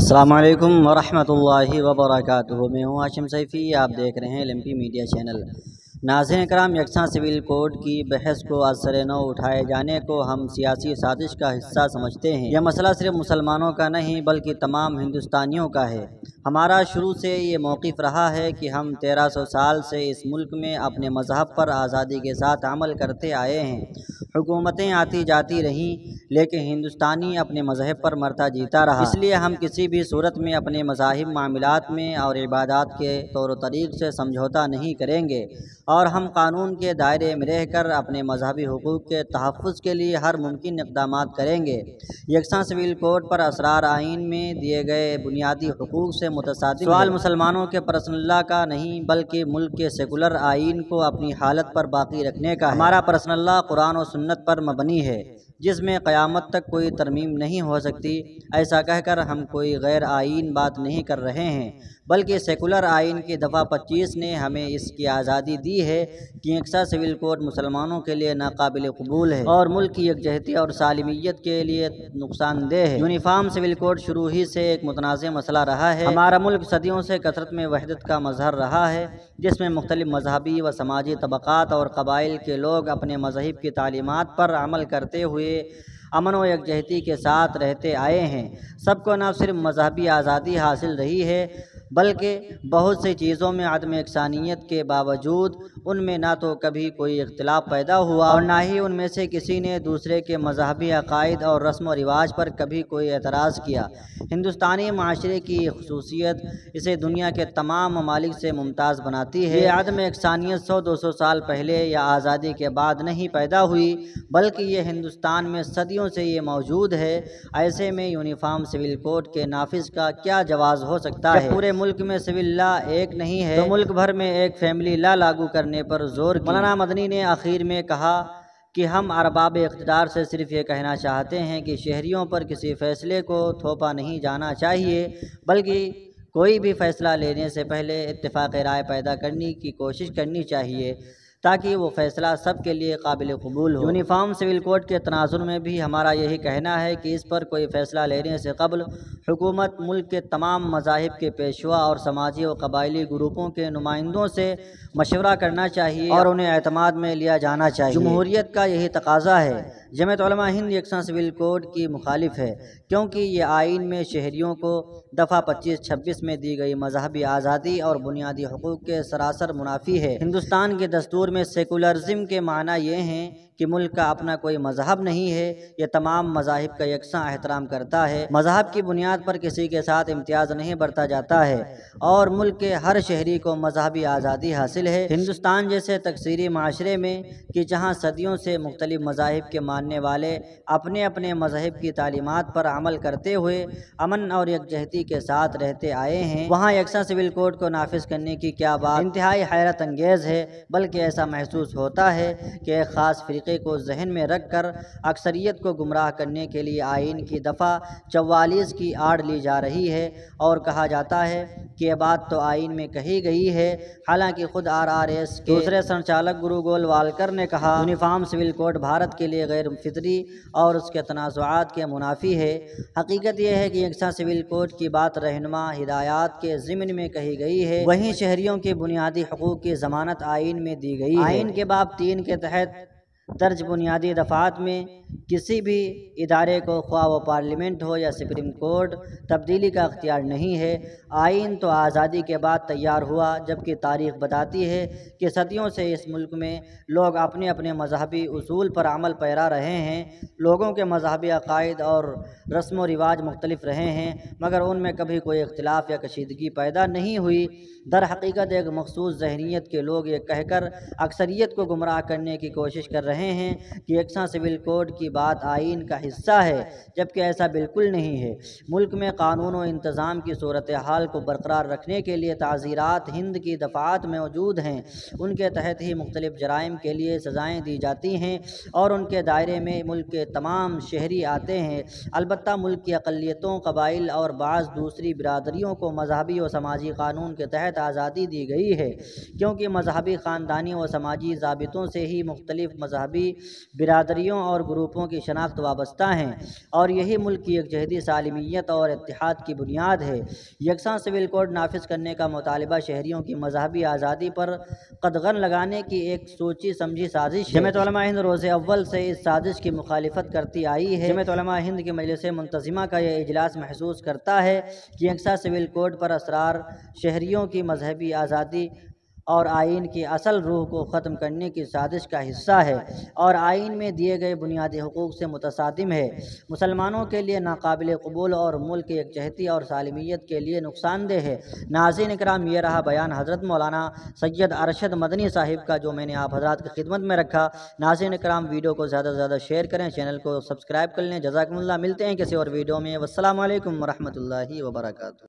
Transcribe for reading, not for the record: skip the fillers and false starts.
السلام علیکم ورحمۃ اللہ وبرکاتہ۔ میں ہوں ہاشم سیفی، آپ دیکھ رہے ہیں LMP میڈیا چینل۔ ناظرین کرام، یکساں سول کوڈ کی بحث کو از سر نو اٹھائے جانے کو ہم سیاسی سازش کا حصہ سمجھتے ہیں۔ یہ مسئلہ صرف مسلمانوں کا نہیں بلکہ تمام ہندوستانیوں کا ہے۔ ہمارا شروع سے یہ موقف رہا ہے کہ ہم 1300 سال سے اس ملک میں اپنے مذہب پر آزادی کے ساتھ عمل کرتے آئے ہیں۔ حکومتیں آتی جاتی رہیں لیکن ہندوستانی اپنے مذہب پر مرتا جیتا رہا۔ اس لیے ہم کسی بھی صورت میں اپنے مذاہب معاملات میں اور عبادات کے طور و طریق سے سمجھوتہ نہیں کریں گے، اور ہم قانون کے دائرے میں رہ کر اپنے مذہبی حقوق کے تحفظ کے لیے ہر ممکن اقدامات کریں گے۔ یکساں سول کوڈ پر اسرار آئین میں دیے گئے بنیادی حقوق سے متصادم سوال مسلمانوں کے پرسنل لا کا نہیں بلکہ ملک کے سیکولر آئین کو اپنی حالت پر باقی رکھنے کا ہے۔ ہمارا پرسنل لا قرآن و سنت پر مبنی ہے، جس میں قیامت تک کوئی ترمیم نہیں ہو سکتی۔ ایسا کہہ کر ہم کوئی غیر آئین بات نہیں کر رہے ہیں، بلکہ سیکولر آئین کی دفعہ 25 نے ہمیں اس کی آزادی دی ہے کہ یکساں سول کوڈ مسلمانوں کے لیے ناقابل قبول ہے اور ملک کی یکجہتی اور سالمیت کے لیے نقصان دہ ہے۔ یونیفارم سول کوڈ شروع ہی سے ایک متنازع مسئلہ رہا ہے۔ ہمارا ملک صدیوں سے کثرت میں وحدت کا مظہر رہا ہے، جس میں مختلف مذہبی و سماجی طبقات اور قبائل کے لوگ اپنے مذہب کی تعلیمات پر عمل کرتے ہوئے امن و یکجہتی کے ساتھ رہتے آئے ہیں۔ سب کو نہ صرف مذہبی آزادی حاصل رہی ہے بلکہ بہت سی چیزوں میں عدم یکسانیت کے باوجود ان میں نہ تو کبھی کوئی اختلاف پیدا ہوا اور نہ ہی ان میں سے کسی نے دوسرے کے مذہبی عقائد اور رسم و رواج پر کبھی کوئی اعتراض کیا۔ ہندوستانی معاشرے کی خصوصیت اسے دنیا کے تمام ممالک سے ممتاز بناتی ہے۔ یہ عدم یکسانیت 100-200 سال پہلے یا آزادی کے بعد نہیں پیدا ہوئی بلکہ یہ ہندوستان میں صدیوں سے یہ موجود ہے۔ ایسے میں یونیفارم سول کوڈ کے نافذ کا کیا جواز ہو سکتا ہے؟ جب پورے ملک میں سول لا ایک نہیں ہے تو ملک بھر میں ایک فیملی لا لاگو کرنے پر زور کیوں؟ مولانا مدنی نے آخر میں کہا کہ ہم ارباب اقتدار سے صرف یہ کہنا چاہتے ہیں کہ شہریوں پر کسی فیصلے کو تھوپا نہیں جانا چاہیے، بلکہ کوئی بھی فیصلہ لینے سے پہلے اتفاق رائے پیدا کرنے کی کوشش کرنی چاہیے تاکہ وہ فیصلہ سب کے لیے قابل قبول ہو۔ یونیفارم سول کوڈ کے تناظر میں بھی ہمارا یہی کہنا ہے کہ اس پر کوئی فیصلہ لینے سے قبل حکومت ملک کے تمام مذاہب کے پیشوا اور سماجی و قبائلی گروپوں کے نمائندوں سے مشورہ کرنا چاہیے اور انہیں اعتماد میں لیا جانا چاہیے۔ جمہوریت کا یہی تقاضا ہے۔ جمعیت علماء ہند یکساں سول کوڈ کی مخالف ہے کیونکہ یہ آئین میں شہریوں کو دفعہ 25-26 میں دی گئی مذہبی آزادی اور بنیادی حقوق کے سراسر منافی ہے۔ ہندوستان کے دستور میں سیکولرزم کے معنی یہ ہیں کہ ملک کا اپنا کوئی مذہب نہیں ہے، یہ تمام مذاہب کا یکساں احترام کرتا ہے، مذہب کی بنیاد پر کسی کے ساتھ امتیاز نہیں برتا جاتا ہے اور ملک کے ہر شہری کو مذہبی آزادی حاصل ہے۔ ہندوستان جیسے تکثیری معاشرے میں کہ جہاں صدیوں سے مختلف مذاہب کے ماننے والے اپنے اپنے مذہب کی تعلیمات پر عمل کرتے ہوئے امن اور یکجہتی کے ساتھ رہتے آئے ہیں، وہاں یکساں سول کوڈ کو نافذ کرنے کی کیا بات انتہائی حیرت انگیز ہے۔ بلکہ ایسا محسوس ہوتا ہے کہ ایک خاص فریقے کو ذہن میں رکھ کر اکثریت کو گمراہ کرنے کے لیے آئین کی دفعہ 44 کی آڑ لی جا رہی ہے اور کہا جاتا ہے کہ یہ بات تو آئین میں کہی گئی ہے، حالانکہ خود RRS کے دوسرے سنچالک گرو گول والکر نے کہا یونیفارم سول کوڈ بھارت کے لیے غیر فطری اور اس کے تنازعات کے منافی ہے۔ حقیقت یہ ہے کہ یکساں سول کوڈ کی بات رہنما ہدایات کے ضمن میں کہی گئی ہے، وہیں شہریوں کے بنیادی حقوق کی ضمانت آئین میں دی گئی ہے۔ آئین کے باب 3 کے تحت درج بنیادی دفعات میں کسی بھی ادارے کو خواہ وہ پارلیمنٹ ہو یا سپریم کورٹ تبدیلی کا اختیار نہیں ہے۔ آئین تو آزادی کے بعد تیار ہوا، جبکہ تاریخ بتاتی ہے کہ صدیوں سے اس ملک میں لوگ اپنے اپنے مذہبی اصول پر عمل پیرا رہے ہیں۔ لوگوں کے مذہبی عقائد اور رسم و رواج مختلف رہے ہیں مگر ان میں کبھی کوئی اختلاف یا کشیدگی پیدا نہیں ہوئی۔ در حقیقت ایک مخصوص ذہنیت کے لوگ یہ کہہ کر اکثریت کو گمراہ کرنے کی کوشش کر رہے ہیں کہ یکساں سول کوڈ کی بات آئین کا حصہ ہے، جبکہ ایسا بالکل نہیں ہے۔ ملک میں قانون و انتظام کی صورتحال کو برقرار رکھنے کے لیے تعزیرات ہند کی دفعات موجود ہیں، ان کے تحت ہی مختلف جرائم کے لیے سزائیں دی جاتی ہیں اور ان کے دائرے میں ملک کے تمام شہری آتے ہیں۔ البتہ ملک کی اقلیتوں، قبائل اور بعض دوسری برادریوں کو مذہبی و سماجی قانون کے تحت آزادی دی گئی ہے، کیونکہ مذہبی، خاندانی و سماجی ضابطوں سے ہی مختلف مذہبی مذہبی برادریوں اور گروپوں کی شناخت وابستہ ہیں، اور یہی ملک کی یکجہتی، سالمیت اور اتحاد کی بنیاد ہے۔ یکساں سول کوڈ نافذ کرنے کا مطالبہ شہریوں کی مذہبی آزادی پر قدغن لگانے کی ایک سوچی سمجھی سازش ہے۔ جمعیت علماء ہند روز اول سے اس سازش کی مخالفت کرتی آئی ہے۔ جمعیت علماء ہند کی مجلس منتظمہ کا یہ اجلاس محسوس کرتا ہے کہ یکساں سول کوڈ پر اصرار شہریوں کی مذہبی آزادی اور آئین کی اصل روح کو ختم کرنے کی سازش کا حصہ ہے، اور آئین میں دیے گئے بنیادی حقوق سے متصادم ہے، مسلمانوں کے لیے ناقابل قبول اور ملک کی یکجہتی اور سالمیت کے لیے نقصان دہ ہے۔ ناظرین اکرام، یہ رہا بیان حضرت مولانا سید ارشد مدنی صاحب کا، جو میں نے آپ حضرات کی خدمت میں رکھا۔ ناظرین اکرام، ویڈیو کو زیادہ سے زیادہ شیئر کریں، چینل کو سبسکرائب کر لیں۔ جزاکم اللہ۔ ملتے ہیں کسی اور ویڈیو میں۔ والسلام علیکم ورحمۃ اللہ وبرکاتہ۔